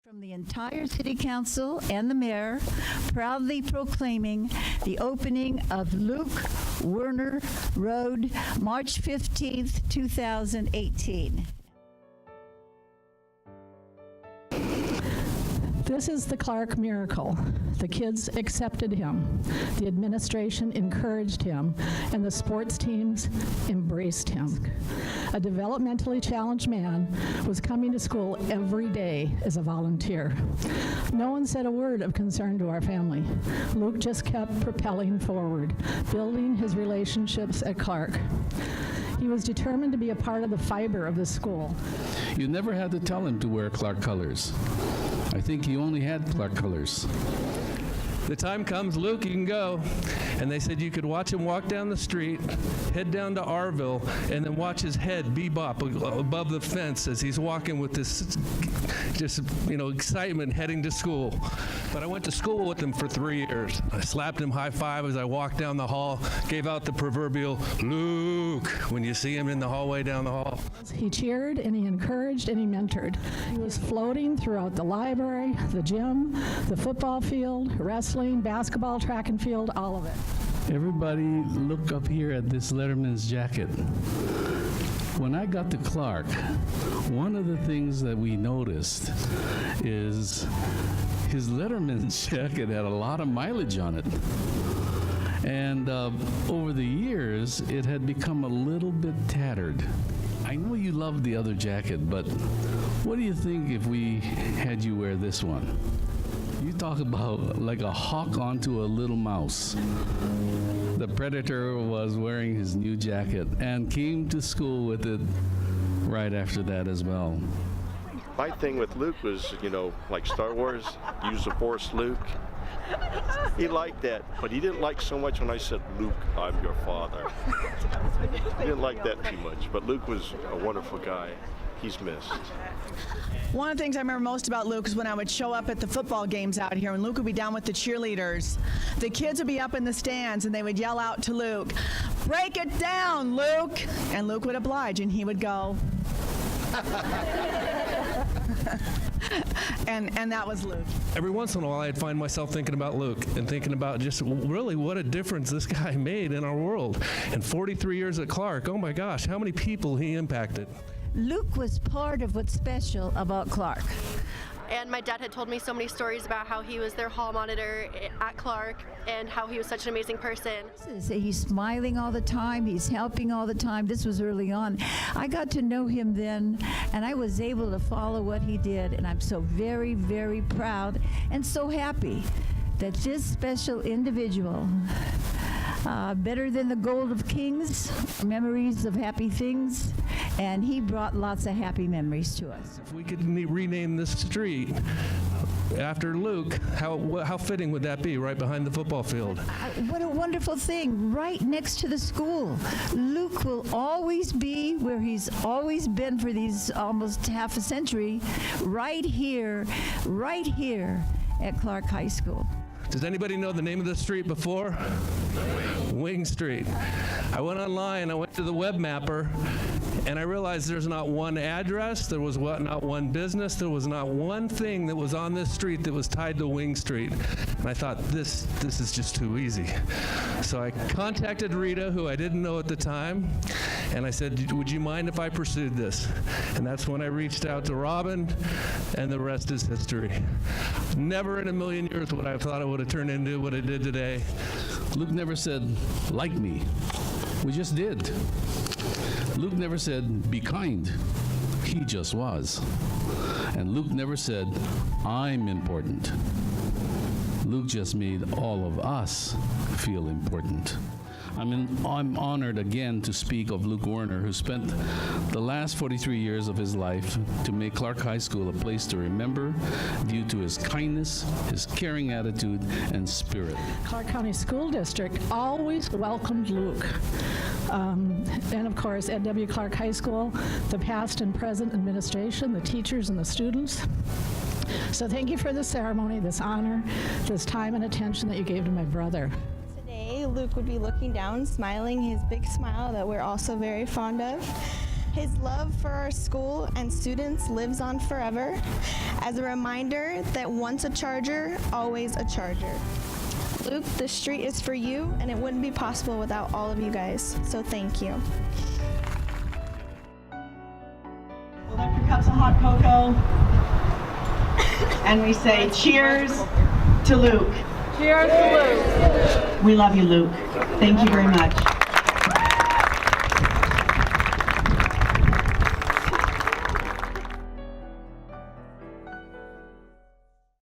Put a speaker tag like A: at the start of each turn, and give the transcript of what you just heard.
A: From the entire City Council and the Mayor, proudly proclaiming the opening of Luke Werner Road, March 15th, 2018.
B: This is the Clark miracle. The kids accepted him, the administration encouraged him, and the sports teams embraced him. A developmentally challenged man was coming to school every day as a volunteer. No one said a word of concern to our family. Luke just kept propelling forward, building his relationships at Clark. He was determined to be a part of the fiber of the school.
C: You never had to tell him to wear Clark colors. I think he only had Clark colors.
D: The time comes, Luke, you can go. And they said you could watch him walk down the street, head down to Arville, and then watch his head bebop above the fence as he's walking with this excitement heading to school. But I went to school with him for 3 years. I slapped him high five as I walked down the hall, gave out the proverbial Luke when you see him in the hallway down the hall.
B: He cheered and he encouraged and he mentored. He was floating throughout the library, the gym, the football field, wrestling, basketball, track and field, all of it.
C: Everybody look up here at this Letterman's jacket. When I got to Clark, one of the things that we noticed is his Letterman's jacket had a lot of mileage on it. And over the years, it had become a little bit tattered. I know you love the other jacket, but what do you think if we had you wear this one? You talk about like a hawk onto a little mouse. The Predator was wearing his new jacket and came to school with it right after that as well.
E: My thing with Luke was, like Star Wars, use the Force, Luke. He liked that, but he didn't like so much when I said, Luke, I'm your father. He didn't like that too much, but Luke was a wonderful guy. He's missed.
F: One of the things I remember most about Luke is when I would show up at the football games out here, and Luke would be down with the cheerleaders. The kids would be up in the stands, and they would yell out to Luke, "Break it down, Luke!" And Luke would oblige, and he would go. And that was Luke.
D: Every once in a while, I'd find myself thinking about Luke and thinking about just really what a difference this guy made in our world. And 43 years at Clark, oh my gosh, how many people he impacted.
A: Luke was part of what's special about Clark.
G: And my dad had told me so many stories about how he was their hall monitor at Clark and how he was such an amazing person.
A: He's smiling all the time. He's helping all the time. This was early on. I got to know him then, and I was able to follow what he did. And I'm so very, very proud and so happy that this special individual, better than the gold of kings, memories of happy things, and he brought lots of happy memories to us.
D: If we could rename this street after Luke, how fitting would that be, right behind the football field?
A: What a wonderful thing, right next to the school. Luke will always be where he's always been for these almost half a century, right here at Clark High School.
D: Does anybody know the name of the street before? Wing Street. I went online, I went to the web mapper, and I realized there's not one address, there was not one business, there was not one thing that was on this street that was tied to Wing Street. And I thought, this is just too easy. So I contacted Rita, who I didn't know at the time, and I said, would you mind if I pursued this? And that's when I reached out to Robin, and the rest is history. Never in a million years would I have thought it would have turned into what it did today.
C: Luke never said, like me. We just did. Luke never said, be kind. He just was. And Luke never said, I'm important. Luke just made all of us feel important. I'm honored again to speak of Luke Werner, who spent the last 43 years of his life to make Clark High School a place to remember due to his kindness, his caring attitude, and spirit.
B: Clark County School District always welcomed Luke. And of course, at W. Clark High School, the past and present administration, the teachers and the students. So thank you for this ceremony, this honor, this time and attention that you gave to my brother.
H: Luke would be looking down, smiling his big smile that we're also very fond of. His love for our school and students lives on forever as a reminder that once a Charger, always a Charger. Luke, the street is for you, and it wouldn't be possible without all of you guys, so thank you.
F: Hold up your cups of hot cocoa. And we say cheers to Luke.
I: Cheers to Luke.
F: We love you, Luke. Thank you very much.